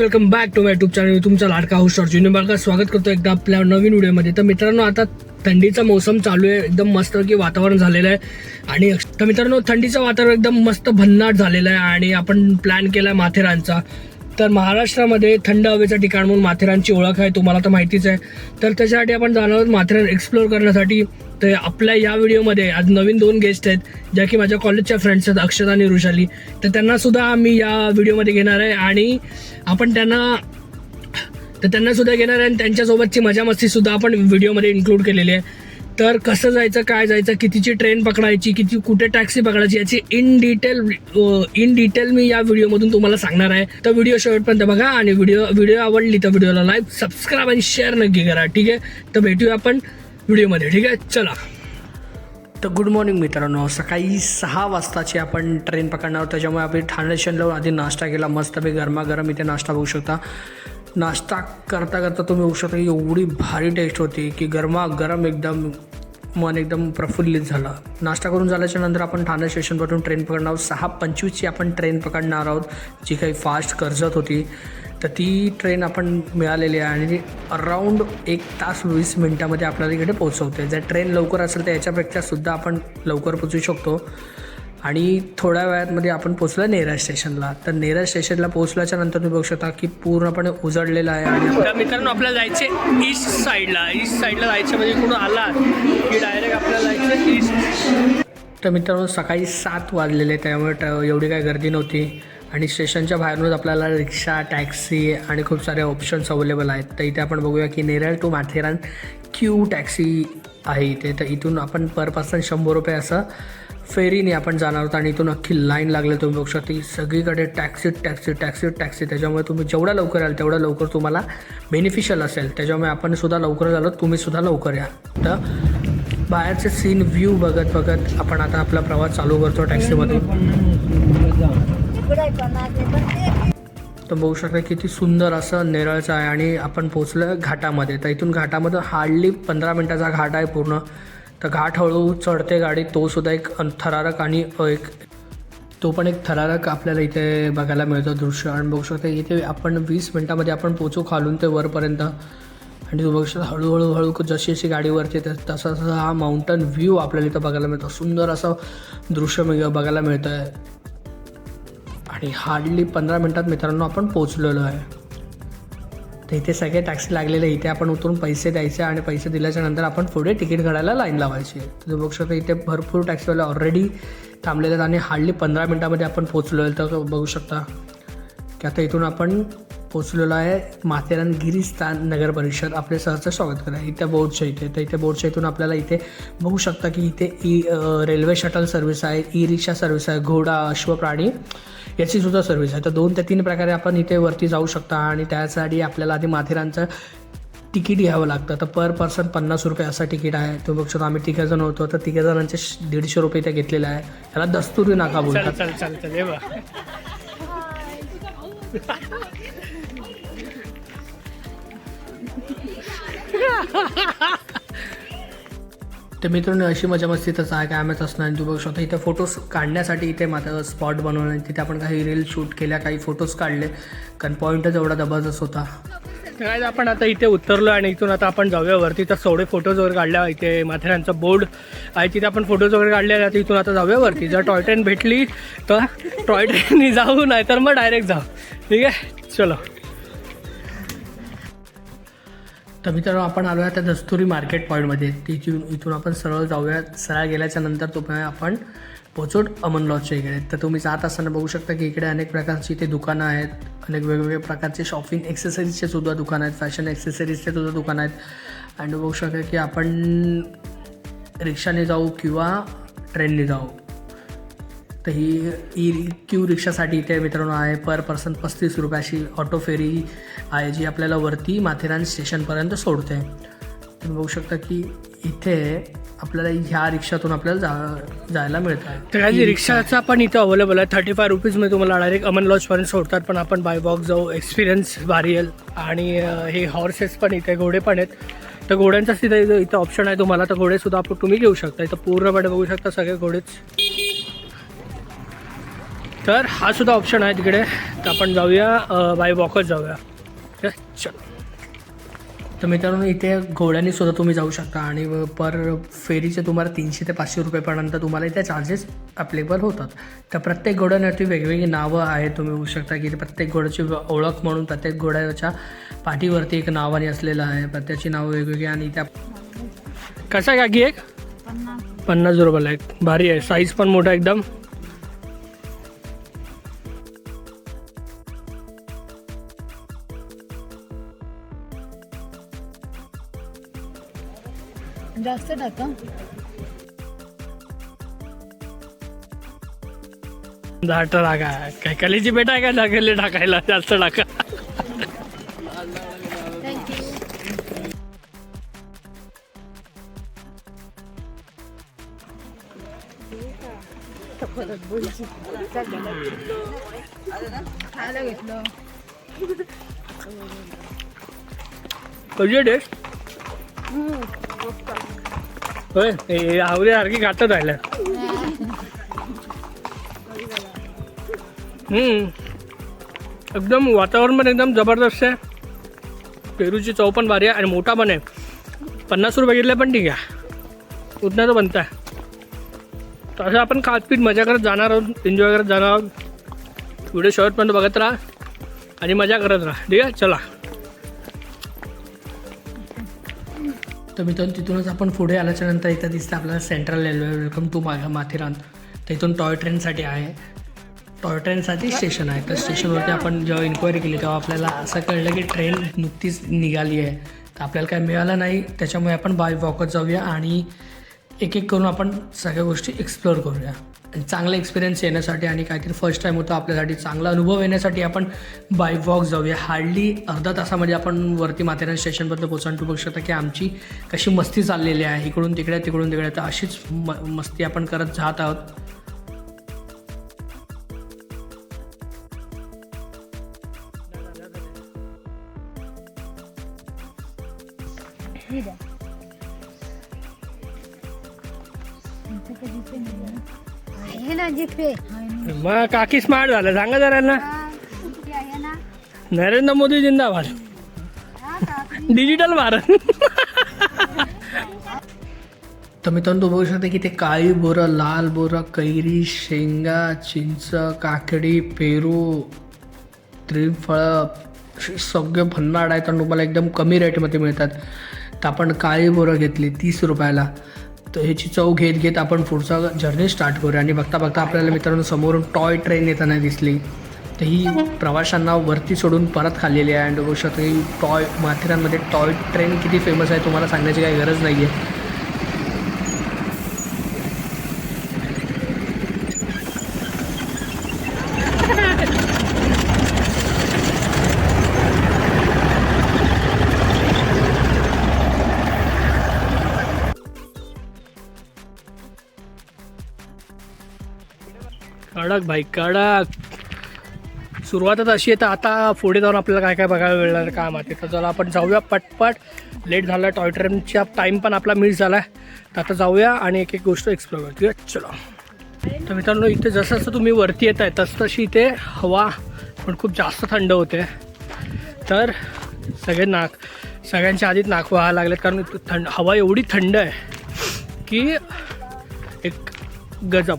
Welcome back to my YouTube channel. तुमचा लाडका host Arjun Nimbalkar स्वागत करतो एकदा आपल्या नवीन व्हिडिओमध्ये. तर मित्रांनो, आता थंडीचा मोसम चालू आहे, एकदम मस्त की वातावरण झालेलं आहे. आणि तर मित्रांनो, थंडीचं वातावरण एकदम मस्त भन्नाट झालेलं आहे आणि आपण प्लॅन केला आहे माथेरानचा. तर महाराष्ट्रामध्ये थंड हवेचं ठिकाण म्हणून माथेरानची ओळख आहे, तुम्हाला तर माहितीच आहे. तर त्याच्यासाठी आपण जाणार आहोत माथेरान एक्सप्लोअर करण्यासाठी. तर आपल्या या व्हिडिओमध्ये आज नवीन 2 गेस्ट आहेत, ज्या की माझ्या कॉलेजच्या फ्रेंड्स आहेत, अक्षता आणि वृषाली. तर त्यांनासुद्धा आम्ही या व्हिडिओमध्ये घेणार आहे आणि आपण त्यांना सुद्धा घेणार आहे आणि त्यांच्यासोबतची मजा मस्तीसुद्धा आपण व्हिडिओमध्ये इन्क्लूड केलेली आहे. तर कसं जायचं, काय जायचं, कितीची ट्रेन पकडायची, कुठे टॅक्सी पकडायची, याची इन डिटेल मी या व्हिडिओमधून तुम्हाला सांगणार आहे. तर व्हिडिओ शेवटपर्यंत बघा आणि व्हिडिओ आवडली तर व्हिडिओला लाईक, सबस्क्राईब आणि शेअर नक्की करा. ठीक आहे, तर भेटूया आपण व्हिडिओमध्ये. ठीक आहे, चला. तर गुड मॉर्निंग मित्रांनो. सकाळी 6 वाजताची आपण ट्रेन पकडणार, त्याच्यामुळे आपण ठाणे स्टेशनला आधी नाश्ता केला. मस्त गरमागरम इथे नाश्ता बघू शकता. नाश्ता करता करता तुम्ही बघू शकता की एवढी भारी टेस्ट होती की गरमागरम एकदम मन एकदम प्रफुल्लित झालं. नाश्ता करून झाल्याच्या नंतर आपण ठाणे स्टेशनपासून ट्रेन पकडणार आहोत. 6:25ची आपण ट्रेन पकडणार आहोत, जी काही फास्ट कर्जत होती. तर ती ट्रेन आपण मिळालेली आहे आणि अराऊंड 1 तास 20 मिनटामध्ये आपल्याला इकडे पोहोचवते. जर ट्रेन लवकर असेल तर याच्यापेक्षासुद्धा आपण लवकर पोचू शकतो. आणि थोड्या वेळामध्ये आपण पोचलो नेरळ स्टेशनला. तर नेरळ स्टेशनला पोहोचल्याच्या नंतर तुम्ही बघू शकता की पूर्णपणे उजळलेलं आहे. आणि मित्रांनो, आपल्याला जायचे ईस्ट साईडला जायचं म्हणजे कुठून आला की डायरेक्ट आपल्याला जायचं ईस्ट. तर मित्रांनो, सकाळी 7 वाजलेले, त्यामुळे एवढी काही गर्दी नव्हती आणि स्टेशनच्या बाहेरूनच आपल्याला रिक्षा, टॅक्सी आणि खूप सारे ऑप्शन्स अवेलेबल आहेत. तर इथे आपण बघूया की Neral to Matheran queue taxi आहे इथे. तर इथून आपण पर पर्सन 100 रुपये असं फेरीने आपण जाणार आहोत आणि इथून अख्खी लाईन लागले. तुम्ही बघू शकता की सगळीकडे टॅक्सी. त्याच्यामुळे तुम्ही जेवढा लवकर याल तेवढा लवकर तुम्हाला बेनिफिशियल असेल. त्याच्यामुळे आपण सुद्धा लवकर झालो, तुम्ही सुद्धा लवकर या. तर बाहेरचे सीन व्ह्यू बघत आपण आता आपला प्रवास चालू करतो टॅक्सीमधून. तर बघू शकता किती सुंदर असं नेरळचं आहे आणि आपण पोचलो घाटामध्ये. तर इथून घाटामध्ये हार्डली 15 मिनटाचा घाट आहे पूर्ण. तर घाट हळूहळू चढते गाडी, तो सुद्धा एक थरारक आणि तो पण एक थरारक आपल्याला इथे बघायला मिळतं दृश्य. आणि बघू शकता इथे आपण 20 मिनटामध्ये आपण पोचू खालून ते वरपर्यंत. आणि बघू शकता हळूहळू जशी गाडी वरती येते तसा हा माउंटन व्ह्यू आपल्याला इथं बघायला मिळतो. सुंदर असं दृश्य बघायला मिळतं आहे. आणि हार्डली 15 मिनटात मित्रांनो आपण पोचलेलो आहे. तर इथे सगळे टॅक्सी लागलेले. इथे आपण उतरून पैसे द्यायचे आणि पैसे दिल्याच्या नंतर आपण पुढे तिकीट काढायला लाईन लावायची. तर बघू शकता इथे भरपूर टॅक्सीवाले ऑलरेडी थांबलेले आहेत आणि हार्डली 15 मिनटामध्ये आपण पोचलो आहे. तर बघू शकता की आता इथून आपण पोचलेलो आहे माथेरान गिरीस्थान नगर परिषद. आपले सहर्ष स्वागत करा इथे बोर्डच्या इथे. तर इथे बोर्डच्या इथून आपल्याला इथे बघू शकता की इथे रेल्वे शटल सर्व्हिस आहे, ई रिक्षा सर्व्हिस आहे, घोडा, अश्वप्राणी याची सुद्धा सर्व्हिस आहे. तर 2 ते 3 प्रकारे आपण इथे वरती जाऊ शकता. आणि त्यासाठी आपल्याला आधी माथेरानचं तिकीट घ्यावं लागतं. तर पर पर्सन 50 रुपये असं तिकीट आहे. तो बघू शकतो आम्ही 3 जण होतो, तर 3 जणांचे 150 रुपये इथे घेतलेले आहे. त्याला दस्तुरी नाका बोलतात. तर मित्रांनो, अशी मजा मस्तीतच आहे, काय माहीत असणार. तू बघू शकता इथे फोटोज काढण्यासाठी इथे माझा स्पॉट बनवला. तिथे आपण काही रील शूट केल्या, काही फोटोज काढले, कारण पॉईंटच एवढा जबरदस्त होता. काय आपण आता इथे उतरलो आणि इथून आता आपण जाऊया वरती. तर थोडे फोटोज वगैरे काढल्या. इथे माथेरानचा बोर्ड आहे, तिथे आपण फोटोज वगैरे काढले. आता इथून आता जाऊया वरती. जर टॉय ट्रेन भेटली तर टॉय ट्रेननी जाऊ, नाही तर मग डायरेक्ट जाऊ. ठीक आहे, चलो. तर मित्रांनो, आपण आलो आहे त्या दस्तुरी मार्केट पॉईंटमध्ये. इथून आपण सरळ जाऊया. सरळ गेल्याच्या नंतर तुम्हाला आपण पोचोड अमन लॉजच्या इकडे. तर तुम्ही जात असताना बघू शकता की इकडे अनेक प्रकारची इथे दुकानं आहेत, अनेक वेगवेगळ्या प्रकारचे शॉपिंग ॲक्सेसरीजचे सुद्धा दुकानं आहेत, फॅशन ॲक्सेसरीजचे सुद्धा दुकानं आहेत. आणि बघू शकता की आपण रिक्षाने जाऊ किंवा ट्रेनने जाऊ. तर ही क्यू रिक्षासाठी इथे मित्रांनो आहे पर पर्सन 35 रुपयाची ऑटो फेरी आहे, जी आपल्याला वरती माथेरान स्टेशनपर्यंत सोडते. तुम्ही बघू शकता की इथे आपल्याला ह्या रिक्षातून आपल्याला जायला मिळतं आहे. तर ह्या रिक्षाचा पण इथं अवेलेबल आहे. 35 रुपीजमध्ये तुम्हाला डायरेक्ट अमन लॉजपर्यंत सोडतात. पण आपण बाय वॉक जाऊ, एक्सपिरियन्स भारी येईल. आणि हे हॉर्सेस पण इथे, घोडे पण आहेत. तर घोड्यांचा सुद्धा इथं ऑप्शन आहे तुम्हाला. तर घोडेसुद्धा आपण तुम्ही घेऊ शकता. इथं पूर्णपणे बघू शकता सगळे घोडेच. तर हा सुद्धा ऑप्शन आहे तिकडे. तर आपण जाऊया बाय वॉकच जाऊया. चल. तर मित्रांनो इथे घोड्याने सुद्धा तुम्ही जाऊ शकता आणि पर फेरीचे तुम्हाला 300 ते 500 रुपयेपर्यंत तुम्हाला इथे चार्जेस अप्लेबल होतात. तर प्रत्येक घोड्यावरती वेगवेगळी नावं आहेत. तुम्ही बघू शकता की प्रत्येक घोड्याची ओळख म्हणून प्रत्येक घोड्याच्या पाठीवरती एक नावाने असलेलं आहे. प्रत्येकाची नावं वेगवेगळी आणि त्या कसा काकी एक 50 रुपयाला एक. भारी आहे, साईज पण मोठा एकदम. जास्त टाका. जास्त टाका. काय कलेची बेट आहे का लागले टाकायला? जास्त टाका. कधी टेस्ट होय आवडीसारखी खातच राहिलं. एकदम वातावरण पण एकदम जबरदस्त आहे. पेरूची चव पण भारी आहे आणि मोठा पण आहे. 50 रुपये घेतले पण ठीक आहे, उतना तो बनता आहे. तर असं आपण खातपीत मजा करत जाणार आहोत, एन्जॉय करत जाणार आहोत. व्हिडिओ शेवटपर्यंत बघत राहा आणि मजा करत राहा. ठीक आहे, चला. तर मित्रांनो तिथूनच आपण पुढे आल्याच्या नंतर इथं दिसतं आपल्याला central railway welcome to Matheran. तर इथून टॉय ट्रेनसाठी आहे. टॉय ट्रेनसाठी स्टेशन आहे. तर स्टेशनवरती आपण जेव्हा इन्क्वायरी केली तेव्हा आपल्याला असं कळलं की ट्रेन नुकतीच निघाली आहे. तर आपल्याला काय मिळालं नाही, त्याच्यामुळे आपण बाय वॉकच जाऊया आणि एक एक करून आपण सगळ्या गोष्टी एक्सप्लोअर करूया. आणि चांगला एक्सपिरियन्स येण्यासाठी आणि काहीतरी फर्स्ट टाईम होतं आपल्यासाठी, चांगला अनुभव येण्यासाठी आपण बाय वॉक जाऊया. हार्डली अर्धा तासामध्ये आपण वरती माथेरान स्टेशनपर्यंत पोहोचून बघू शकता की आमची कशी मस्ती चाललेली आहे. इकडून तिकडे तिकडून तिकडे. तर अशीच मस्ती आपण करत जात आहोत. मग काकी स्मार्ट झालं, सांगा जरा ना. नरेंद्र मोदी जिंदाबाद. डिजिटल भारत. तर मित्रांनो बघू शकता की ते काळी बोरं, लाल बोरं, कैरी, शेंगा, चिंच, काकडी, पेरू, त्रिफळं सगळे भन्नाट आहेत आणि तुम्हाला एकदम कमी रेटमध्ये मिळतात. तर आपण काळी बोरं घेतली 30 रुपयाला. तर ह्याची चव घेत घेत आपण पुढचा जर्नी स्टार्ट करूया. आणि बघता बघता आपल्याला मित्रांनो समोरून टॉय ट्रेन येताना दिसली. तर ही प्रवाशांना वरती सोडून परत खाल्लेली आहे. आणि बघू शकता की माथेरानमध्ये टॉय ट्रेन किती फेमस आहे तुम्हाला सांगण्याची काही गरज नाही आहे. कडक भाई कडक. सुरुवातच अशी आहे. तर आता पुढे जाऊन आपल्याला काय काय बघायला मिळणार काम आहे. तर चला आपण जाऊया पटपट. लेट झाला, टॉय ट्रेनचा टाईम पण आपला मिस झाला आहे. तर आता जाऊया आणि एक एक गोष्ट एक्सप्लोर करूया. चला. तर मित्रांनो इथे जसं जसं तुम्ही वरती येत आहे तशी इथे हवा पण खूप जास्त थंड होते. तर सगळ्यांच्या आधीच नाक व्हायला लागलेत, कारण हवा एवढी थंड आहे की एक गजब.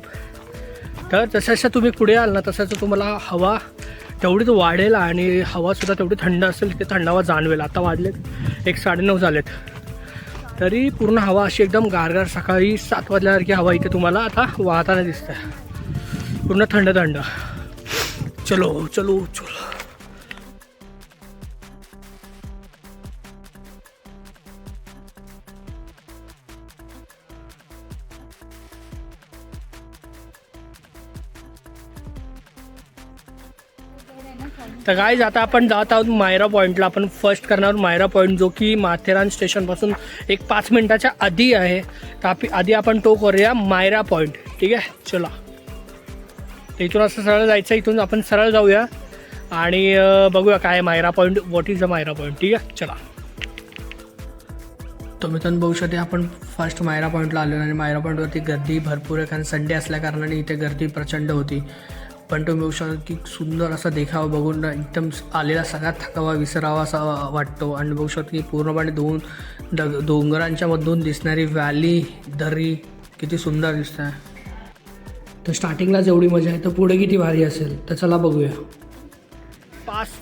तर जसं तुम्ही पुढे आल ना तसं तुम्हाला हवा तेवढीच वाढेल आणि हवासुद्धा तेवढी थंड असेल, ते थंडावा जाणवेल. आता वाजलेत 1:09 झालेत तरी पूर्ण हवा अशी एकदम गारगार सकाळी 7 वाजल्यासारखी हवा इथे तुम्हाला आता वाहताना दिसते. पूर्ण थंड थंड. चलो चलो चलो. तर गाईज आता आपण जात आहोत मायरा पॉईंटला. आपण फर्स्ट करणार मायरा पॉईंट, जो की माथेरान स्टेशनपासून एक 5 मिनिटाच्या आधी आहे. तर आधी आपण तो करूया मायरा पॉईंट. ठीक आहे, चला. इथून असं सरळ जायचं, इथून आपण सरळ जाऊया आणि बघूया काय Myra point, what is a Myra point. ठीक आहे, चला. तो मित्रांनो बघू शकते आपण फर्स्ट मायरा पॉईंटला आलो आणि मायरा पॉईंटवरती गर्दी भरपूर आहे, कारण संडे असल्या कारणाने इथे गर्दी प्रचंड होती. पण तुम्ही बघू शकता की सुंदर असा देखावा बघून ना एकदम आलेला सगळा थकावा विसरावा असा वाटतो. आणि बघू शकतो की पूर्णपणे डोंगरांच्या मधून दिसणारी व्हॅली, दरी किती सुंदर दिसत आहे. तर स्टार्टिंगला जेवढी मजा आहे तर पुढे किती भारी असेल, तर चला बघूया.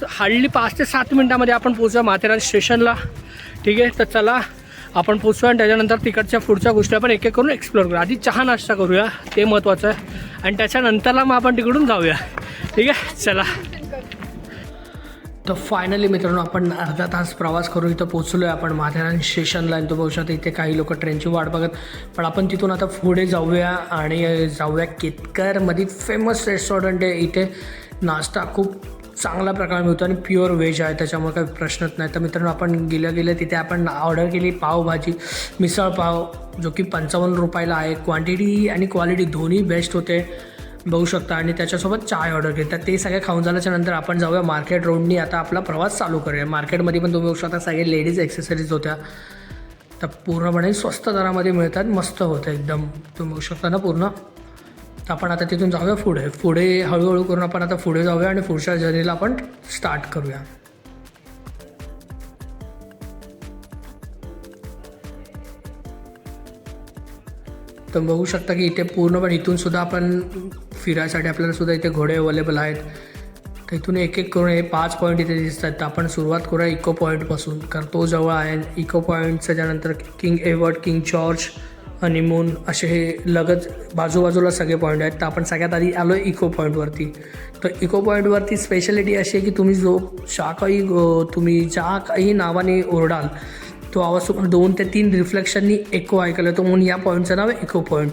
हार्डली 5 ते 7 मिनटामध्ये आपण पोहोचूया माथेरान स्टेशनला. ठीक आहे, तर चला आपण पोचूया आणि त्याच्यानंतर तिकडच्या पुढच्या गोष्टी आपण एक एक करून एक्सप्लोर करूया. आधी चहा नाश्ता करूया, ते महत्त्वाचं आहे, आणि त्याच्यानंतरला मग आपण तिकडून जाऊया. ठीक आहे, चला. तर फायनली मित्रांनो आपण अर्धा तास प्रवास करून इथं पोचलो आहे आपण माथेरान स्टेशनला. आणि तो बघू शकता इथे काही लोक ट्रेनची वाट बघत, पण आपण तिथून आता पुढे जाऊया आणि जाऊया केतकरमध्ये फेमस रेस्टॉरंट आहे. इथे नाश्ता खूप चांगल्या प्रकारे मिळतो आणि प्युअर व्हेज आहे, त्याच्यामुळे काही प्रश्नच नाही. तर मित्रांनो आपण गेल्या तिथे आपण ऑर्डर केली पावभाजी, मिसळ पाव, जो की 55 रुपयाला आहे. क्वांटिटी आणि क्वालिटी दोन्ही बेस्ट होते बघू शकता. आणि त्याच्यासोबत चाय ऑर्डर केली. तर ते सगळे खाऊन झाल्याच्या नंतर आपण जाऊया मार्केट रोडनी. आता आपला प्रवास चालू करूया. मार्केटमध्ये पण तुम्ही बघू शकता सगळे लेडीज ॲक्सेसरीज होत्या, तर पूर्णपणे स्वस्त दरामध्ये मिळतात, मस्त होतं एकदम. तुम्ही बघू शकता ना पूर्ण. आपण आता तिथून जाऊया पुढे हळूहळू करून आपण आता पुढे जाऊया आणि पुढच्या जर्नीला आपण स्टार्ट करूया. तर बघू शकता की इथे पूर्णपणे इथून सुद्धा आपण फिरायसाठी आपल्याला सुद्धा इथे घोडे अवेलेबल आहेत. तर इथून एक एक करून हे 5 पॉईंट इथे दिसत आहेत. तर आपण सुरुवात करूया इको पॉईंटपासून, कारण तो जवळ आहे. इको पॉईंटच्या त्याच्यानंतर king Edward, king George, honeymoon असे हे लगत बाजूबाजूला सगळे पॉईंट आहेत. तर आपण सगळ्यात आधी आलो आहे इको पॉईंटवरती. तर इको पॉईंटवरती स्पेशालिटी अशी आहे की तुम्ही तुम्ही ज्या काही नावाने ओरडाल तो आवाज तुम्हाला 2 ते 3 रिफ्लेक्शननी इको ऐकायला येतो, म्हणून या पॉईंटचं नाव आहे इको पॉईंट.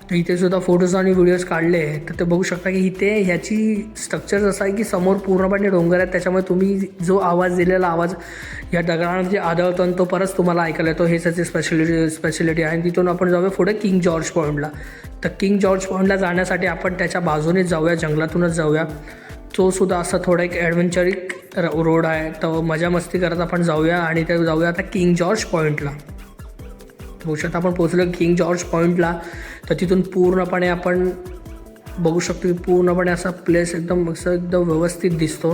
तर इथे सुद्धा फोटोज आणि व्हिडिओज काढले. तर ते बघू शकता की इथे ह्याची स्ट्रक्चर असं आहे की समोर पूर्णपणे डोंगर आहेत, त्याच्यामुळे तुम्ही जो आवाज दिलेला आवाज या दगडांमध्ये आदळतो आणि तो परत तुम्हाला ऐकायला येतो. हे त्याची स्पेशालिटी आहे. आणि तिथून आपण जाऊया पुढे किंग जॉर्ज पॉईंटला. तर किंग जॉर्ज पॉईंटला जाण्यासाठी आपण त्याच्या बाजूनेच जाऊया, जंगलातूनच जाऊया. तो सुद्धा असा थोडा एक ॲडव्हेंचरिक रोड आहे. तर मजा मस्ती करत आपण जाऊया आणि ते जाऊया आता किंग जॉर्ज पॉईंटला. बघू शकता आपण पोचलो किंग जॉर्ज पॉईंटला. तर तिथून पूर्णपणे आपण बघू शकतो की पूर्णपणे असा प्लेस एकदम व्यवस्थित दिसतो.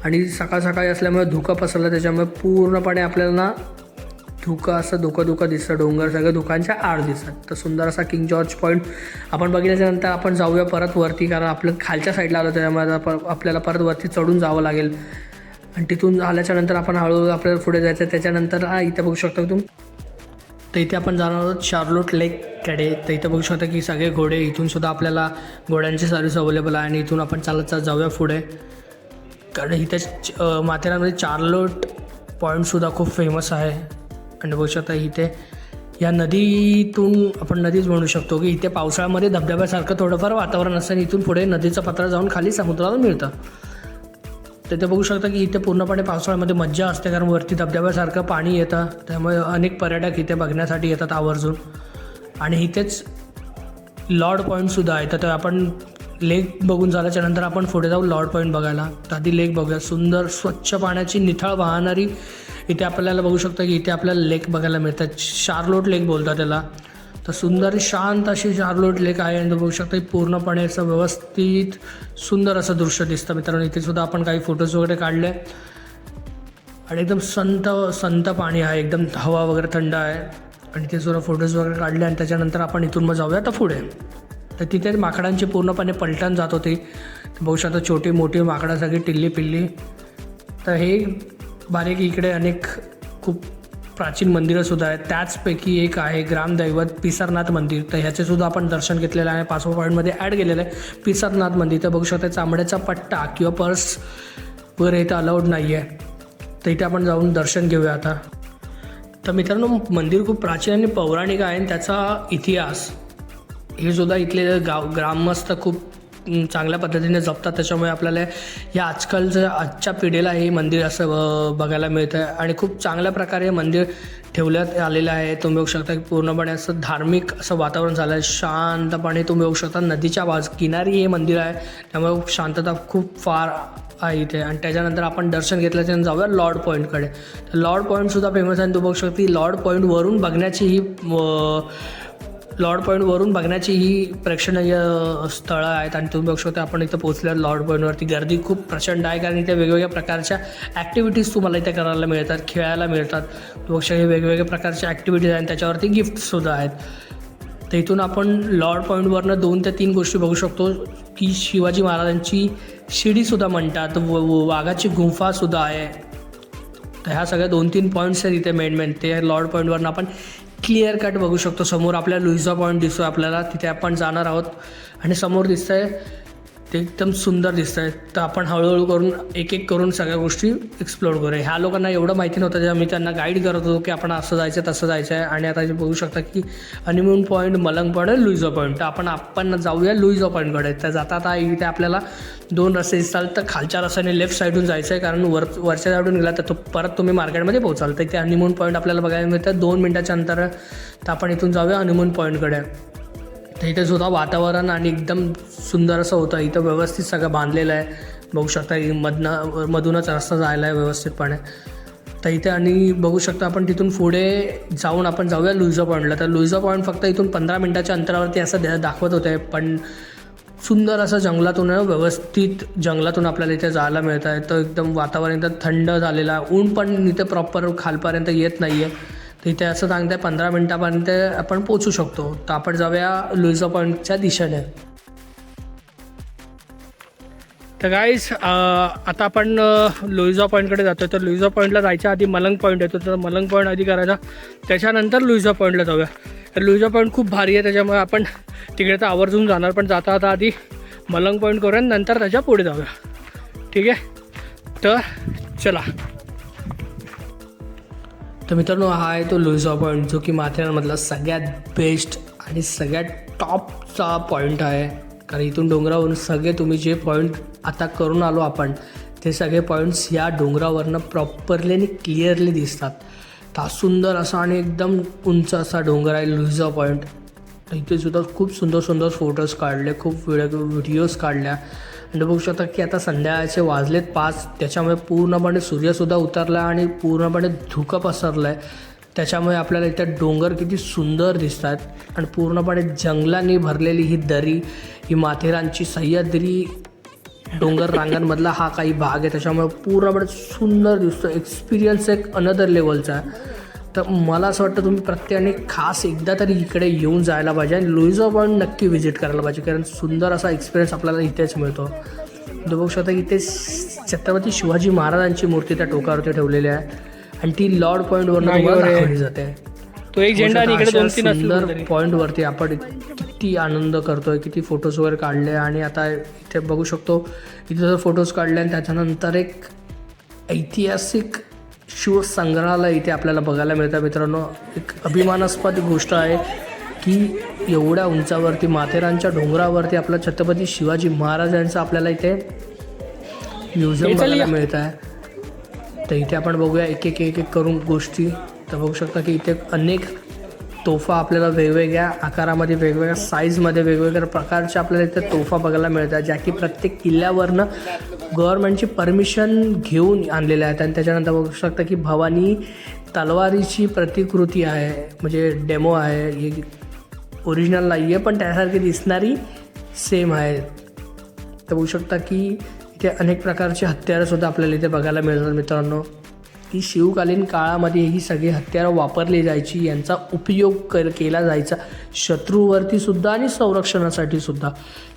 आणि सकाळी असल्यामुळे धुकं पसरलं, त्याच्यामुळे पूर्णपणे आपल्याला धुकं दिसतं. डोंगर सगळं धुकांच्या आड दिसतात. तर सुंदर असा किंग जॉर्ज पॉईंट आपण बघितल्याच्यानंतर आपण जाऊया परत वरती, कारण आपलं खालच्या साईडला आलं त्याच्यामुळे आपल्याला परत वरती चढून जावं लागेल. आणि तिथून आल्याच्यानंतर आपण हळूहळू आपल्याला पुढे जायचं. त्याच्यानंतर इथं बघू शकता तुम्ही, तर इथे आपण जाणार आहोत शार्लोट लेककडे. तर इथं बघू शकता की सगळे घोडे, इथून सुद्धा आपल्याला घोड्यांची सर्व्हिस अवेलेबल आहे. आणि इथून आपण चालत जाऊया पुढे, कारण इथे माथेरानमध्ये शार्लोट पॉईंटसुद्धा खूप फेमस आहे. आणि बघू शकता इथे या नदीतून आपण नदीच म्हणू शकतो की इथे पावसाळ्यामध्ये धबधब्यासारखं थोडंफार वातावरण असतं आणि इथून पुढे नदीचं पात्र जाऊन खाली समुद्राला मिळतं. तर ते बघू शकता की इथे पूर्णपणे पावसाळ्यामध्ये मज्जा असते, कारण वरती धबधब्यासारखं पाणी येतं, त्यामुळे अनेक पर्यटक इथे बघण्यासाठी येतात आवर्जून. आणि इथेच लॉर्ड पॉईंटसुद्धा आहे. तर आपण लेक बघून झाल्याच्यानंतर आपण पुढे जाऊ लॉर्ड पॉईंट बघायला. तर आधी लेक बघूया. सुंदर स्वच्छ पाण्याची निथळ वाहणारी इथे आपल्याला बघू शकता की इथे आपल्याला लेक बघायला मिळतात. शार्लोट लेक बोलतात त्याला. तर सुंदर शांत अशी शार्लोट लेक आहे. आणि बघू शकता पूर्णपणे असं व्यवस्थित सुंदर असं दृश्य दिसतं. मित्रांनो इथे सुद्धा आपण काही फोटोज वगैरे काढले आणि एकदम संत पाणी आहे, एकदम हवा वगैरे थंड आहे. आणि इथे सुद्धा फोटोज वगैरे काढले. आणि त्याच्यानंतर आपण इथून मग जाऊया तर पुढे. तर तिथे माकडांची पूर्णपणे पलटण जात होती. बघू शकता छोटी मोठी माकडं सगळी टिल्ली पिल्ली. तर हे बारीक इकडे अनेक खूप प्राचीन मंदिरंसुद्धा आहेत. त्याचपैकी एक आहे ग्रामदैवत पिसारनाथ मंदिर. तर ह्याचेसुद्धा आपण दर्शन घेतलेलं आहे. 5व्या पॉईंटमध्ये ॲड केलेलं आहे पिसारनाथ मंदिर. तर बघू शकता चांबड्याचा पट्टा किंवा पर्स वगैरे इथं अलाउड नाही आहे. तर इथे आपण जाऊन दर्शन घेऊया आता. तर मित्रांनो मंदिर खूप प्राचीन आणि पौराणिक आहे. आणि त्याचा इतिहास हे सुद्धा इथले ग्रामस्थ खूप चांगल्या पद्धतीने जपतात. त्याच्यामुळे आपल्याला या आजच्या पिढीला हे मंदिर असं बघायला मिळतं आहे. आणि खूप चांगल्या प्रकारे मंदिर ठेवण्यात आलेलं आहे. तुम्ही बघू शकता की पूर्णपणे असं धार्मिक असं वातावरण झालं आहे. शांतपणे तुम्ही बघू शकता नदीच्या किनारी हे मंदिर आहे, त्यामुळे शांतता खूप फार आहे इथे. आणि त्याच्यानंतर आपण दर्शन घेतल्याच्यानंतर जाऊया लॉर्ड पॉईंटकडे. तर लॉर्ड पॉईंटसुद्धा फेमस आहे. तुम्ही बघू शकता की लॉर्ड पॉईंटवरून बघण्याची ही लॉर्ड पॉईंटवरून बघण्याची ही प्रेक्षणीय स्थळं आहेत आणि तुम्ही बघू शकता आपण इथं पोहोचल्या लॉर्ड पॉईंटवरती गर्दी खूप प्रचंड आहे कारण इथे वेगवेगळ्या प्रकारच्या ॲक्टिव्हिटीज तुम्हाला इथे करायला मिळतात, खेळायला मिळतात. तुम्ही बघू शकता वेगवेगळ्या प्रकारच्या ॲक्टिव्हिटीज आहेत, त्याच्यावरती गिफ्टसुद्धा आहेत. तर इथून आपण लॉर्ड पॉईंटवरनं 2 ते 3 गोष्टी बघू शकतो की शिवाजी महाराजांची शिडीसुद्धा म्हणतात, वाघाची गुंफासुद्धा आहे. तर ह्या सगळ्या 2-3 पॉईंट्स आहेत इथे मेन ते लॉर्ड पॉईंटवरनं आपण क्लिअर कट बघू शकतो. समोर आपल्या लुईझा पॉईंट दिसतो आपल्याला, तिथे आपण जाणार आहोत आणि समोर दिसतंय ते एकदम सुंदर दिसतंय. तर आपण हळूहळू करून एक करून सगळ्या गोष्टी एक्सप्लोर करूया. ह्या लोकांना एवढं माहिती नव्हतं जेव्हा मी त्यांना गाईड करत होतो की आपण असं जायचं तसं जायचं आहे. आणि आता जे बघू शकता की हनीमून पॉईंट, मलंग पॉईंट आणि लुईझा पॉईंट. तर आपण जाऊया लुईझा पॉईंटकडे. तर जाता इथे आपल्याला 2 रस्ते दिसतात. तर खालच्या रस्त्याने लेफ्ट साईडून जायचं आहे कारण वरच्या साईडून गेला तर परत तुम्ही मार्केटमध्ये पोहोचाल. तर इथे हनीमून पॉईंट आपल्याला बघायला मिळतं 2 मिनिटाच्या अंतर. तर आपण इथून जाऊया हनीमून पॉईंटकडे. तर इथे सुद्धा वातावरण आणि एकदम सुंदर असं होतं. इथं व्यवस्थित सगळं बांधलेलं आहे, बघू शकता. मधूनच रस्ता जायला आहे व्यवस्थितपणे. तर इथे आणि बघू शकता आपण तिथून पुढे जाऊन आपण जाऊया लुईझा पॉईंटला. तर लुईझा पॉईंट फक्त इथून 15 मिनिटाच्या अंतरावरती असं दाखवत होतं आहे, पण सुंदर असं जंगलातून व्यवस्थित जंगलातून आपल्याला इथे जायला मिळतं आहे. तर एकदम वातावरण एकदम थंड झालेलं आहे, ऊन पण इथे प्रॉपर खालपर्यंत येत नाही आहे. तर इथे असं सांगतं आहे 15 मिनिटापर्यंत आपण पोचू शकतो. तर आपण जाऊया लुईझा पॉईंटच्या दिशेने. तर गाईज आता आपण लुईझा पॉईंटकडे जातो. तर लुईझा पॉईंटला जायच्या आधी मलंग पॉईंट येतो, तर मलंग पॉईंट आधी करायचा, त्याच्यानंतर लुईझा पॉईंटला जाऊया. तर लुईझा पॉईंट खूप भारी आहे, त्याच्यामुळे आपण तिकडे तर आवर्जून जाणार, पण जाता आधी मलंग पॉईंट करूया, नंतर त्याच्या पुढे जाऊया. ठीक आहे, तर चला. तर मित्रांनो, हा आहे तो लुईझा पॉईंट, जो की माथेरानमधला सगळ्यात बेस्ट आणि सगळ्यात टॉपचा पॉईंट आहे. कारण इथून डोंगरावरून सगळे तुम्ही जे पॉईंट आता करून आलो आपण, ते सगळे पॉईंट्स या डोंगरावरनं प्रॉपरली आणि क्लिअरली दिसतात. तर सुंदर असा आणि एकदम उंच असा डोंगर आहे लुईझा पॉईंट. तर इथे सुद्धा खूप सुंदर फोटोज काढले, खूप व्हिडिओज काढल्या. आणि बघू शकता की आता संध्याकाळचे वाजलेत 5, त्याच्यामुळे पूर्णपणे सूर्यसुद्धा उतरला आणि पूर्णपणे धुकं पसरलं आहे. त्याच्यामुळे आपल्याला इथे डोंगर किती सुंदर दिसतात आणि पूर्णपणे जंगलांनी भरलेली ही दरी, ही माथेरानची सह्याद्री डोंगर रांगांमधला हा काही भाग आहे. त्याच्यामुळे पूर्णपणे सुंदर दिसतो. एक्सपिरियन्स एक अनदर लेवलचा आहे. तर मला असं वाटतं तुम्ही प्रत्येकाने खास एकदा तरी इकडे येऊन जायला पाहिजे आणि लुईझा पॉईंट नक्की व्हिजिट करायला पाहिजे, कारण सुंदर असा एक्सपिरियन्स आपल्याला इथेच मिळतो. तर बघू शकता इथे छत्रपती शिवाजी महाराजांची मूर्ती त्या टोकावरती ठेवलेली आहे आणि ती लॉर्ड पॉईंटवरून दाखवली जाते. तो एक झेंडा इकडे 2-3 सुंदर पॉईंटवरती आपण किती आनंद करतोय, किती फोटोज वगैरे काढले. आणि आता इथे बघू शकतो इथे जर फोटोज काढले आणि त्याच्यानंतर एक ऐतिहासिक शिवसंग्रहालय इथे आपल्याला बघायला मिळतं. मित्रांनो, एक अभिमानास्पद गोष्ट आहे की एवढ्या उंचावरती माथेरानच्या डोंगरावरती आपला छत्रपती शिवाजी महाराजांचं आपल्याला इथे म्युझियम बघायला मिळत आहे. तर इथे आपण बघूया एक करून गोष्टी. तर बघू शकता की इथे अनेक तोफा आपल्याला वेगवेगळ्या आकारामध्ये, वेगवेगळ्या साईजमध्ये, वेगवेगळ्या प्रकारच्या आपल्याला इथे तोफा बघायला मिळतात, ज्या की प्रत्येक किल्ल्यावरनं गव्हर्नमेंटची परमिशन घेऊन आणलेल्या आहेत. आणि त्याच्यानंतर बघू शकता की भवानी तलवारीची प्रतिकृती आहे, म्हणजे डेमो आहे, ही ओरिजिनल नाही आहे पण त्यासारखी दिसणारी सेम आहे. तर बघू शकता की इथे अनेक प्रकारचे हत्यारंसुद्धा आपल्याला इथे बघायला मिळतात. मित्रांनो, ही शिवकालीन काळामध्ये ही सगळी हत्यारं वापरली जायची, यांचा उपयोग केला जायचा शत्रूवरती सुद्धा आणि संरक्षणासाठी सुद्धा.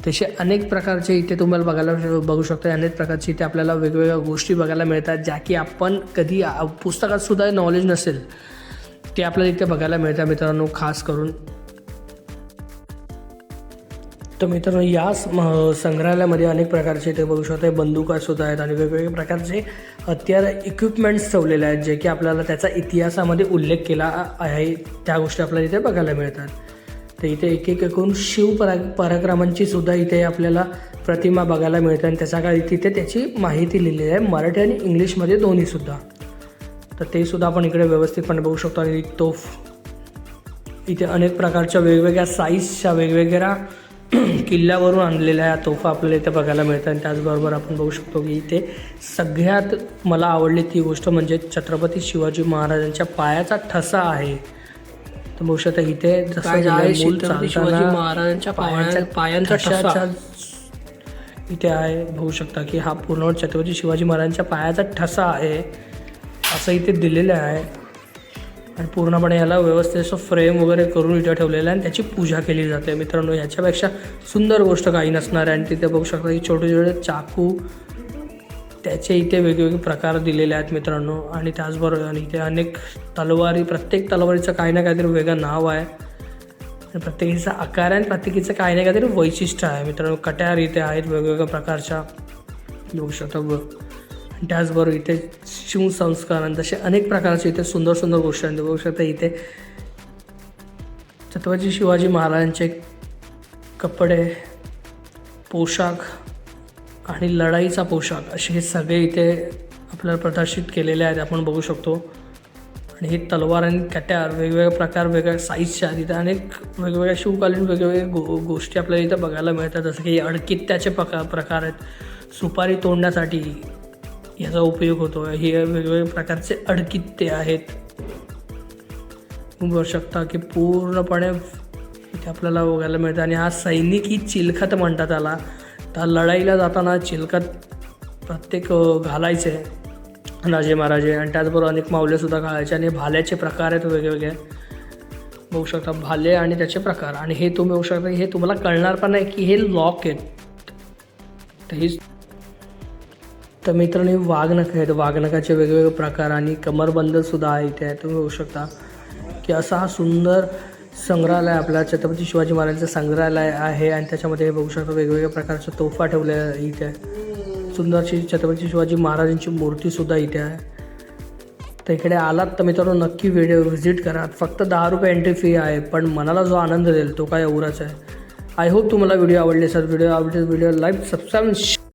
तसे अनेक प्रकारचे इथे तुम्हाला बघू शकता. अनेक प्रकारचे इथे आपल्याला वेगवेगळ्या गोष्टी बघायला मिळतात, ज्या की आपण कधी पुस्तकात सुद्धा नॉलेज नसेल ते आपल्याला इथे बघायला मिळतात. मित्रांनो, खास करून तर मित्रांनो, या संग्रहालयामध्ये अनेक प्रकारचे इथे बघू शकता बंदुकासुद्धा आहेत आणि वेगवेगळ्या प्रकारचे हत्यार इक्विपमेंट्स ठेवलेले आहेत, जे की आपल्याला त्याचा इतिहासामध्ये उल्लेख केला आहे, त्या गोष्टी आपल्याला इथे बघायला मिळतात. तर इथे एक करून पराक्रमांची सुद्धा इथे आपल्याला प्रतिमा बघायला मिळते आणि त्याच्या काळी तिथे त्याची माहिती लिहिलेली आहे, मराठी आणि इंग्लिशमध्ये दोन्हीसुद्धा. तर ते सुद्धा आपण इकडे व्यवस्थितपणे बघू शकतो. आणि तोफ इथे अनेक प्रकारच्या वेगवेगळ्या साईजच्या वेगवेगळ्या किल्ल्यावरून आणलेल्या तोफा आपल्याला इथे बघायला मिळतात. आणि त्याचबरोबर आपण बघू शकतो की इथे सगळ्यात मला आवडली ती गोष्ट म्हणजे छत्रपती शिवाजी महाराजांच्या पायाचा ठसा आहे. तर बघू शकता इथे जसं आहे मूल छत्रपती चालताना शिवाजी महाराजांच्या पायांचा ठसा. ठशाच्या इथे आहे. बघू शकता की हा पूर्ण छत्रपती शिवाजी महाराजांच्या पायाचा ठसा आहे असं इथे दिलेलं आहे. आणि पूर्णपणे याला व्यवस्थित असं फ्रेम वगैरे करून इथे ठेवलेलं आहे आणि त्याची पूजा केली जाते. मित्रांनो याच्यापेक्षा सुंदर गोष्ट काही नसणार आहे. आणि तिथे बघू शकता की छोटे छोटे चाकू त्याचे इथे वेगवेगळे प्रकार दिलेले आहेत मित्रांनो. आणि त्याचबरोबर इथे अनेक तलवारी, प्रत्येक तलवारीचं काही ना काहीतरी वेगळं नाव आहे आणि प्रत्येकीचा आकार आहे आणि प्रत्येकीचं काही ना काहीतरी वैशिष्ट्य आहे मित्रांनो. कट्यार इथे आहेत वेगवेगळ्या प्रकारच्या बघू शकता. आणि त्याचबरोबर इथे शिवसंस्कार आणि तसे अनेक प्रकारचे इथे सुंदर सुंदर गोष्टी आहेत. बघू शकता इथे छत्रपती शिवाजी महाराजांचे कपडे, पोशाख आणि लढाईचा पोशाख असे हे सगळे इथे आपल्याला प्रदर्शित केलेले आहेत आपण बघू शकतो. आणि हे तलवार आणि कट्यार वेगवेगळे प्रकार वेगवेगळ्या साईजच्या आहेत. इथे अनेक वेगवेगळ्या शिवकालीन वेगवेगळ्या गोष्टी आपल्याला इथं बघायला मिळतात. जसं की अडकित्त्याचे प्रकार आहेत, सुपारी तोडण्यासाठी याचा उपयोग होतो. हे वेगवेगळ्या प्रकारचे अडकित्ते आहेत. बघू शकता की पूर्णपणे इथे आपल्याला बघायला मिळतं. आणि हा सैनिकी चिलखत म्हणतात त्याला. तर लढाईला जाताना चिलखत प्रत्येक घालायचे राजे महाराजे. आणि त्याचबरोबर अनेक मावलेसुद्धा घालायचे. आणि भाल्याचे प्रकार आहेत वेगवेगळे बघू शकता, भाले आणि त्याचे प्रकार. आणि हे तुम्ही बघू शकता हे तुम्हाला कळणार पण नाही की हे लॉक आहेत. तर मित्रांनो हे वाघनख आहेत, वाघनखाचे वेगवेगळे प्रकार आणि कमरबंदसुद्धा आहे इथे. तुम्ही बघू शकता की असा हा सुंदर संग्रहालय आपला छत्रपती शिवाजी महाराजांचं संग्रहालय आहे. आणि त्याच्यामध्ये बघू शकता वेगवेगळ्या प्रकारच्या तोफा ठेवल्या इथे. सुंदरशी छत्रपती शिवाजी महाराजांची मूर्तीसुद्धा इथे आहे. तर इकडे आलात तर मित्रांनो नक्की व्हिजिट करा. फक्त 10 रुपये एंट्री फी आहे, पण मनाला जो आनंद देईल तो काय एवढाच आहे. आय होप तुम्हाला व्हिडिओ आवडले असेल. व्हिडिओ आवडले व्हिडिओ लाईक, सबस्क्राईब,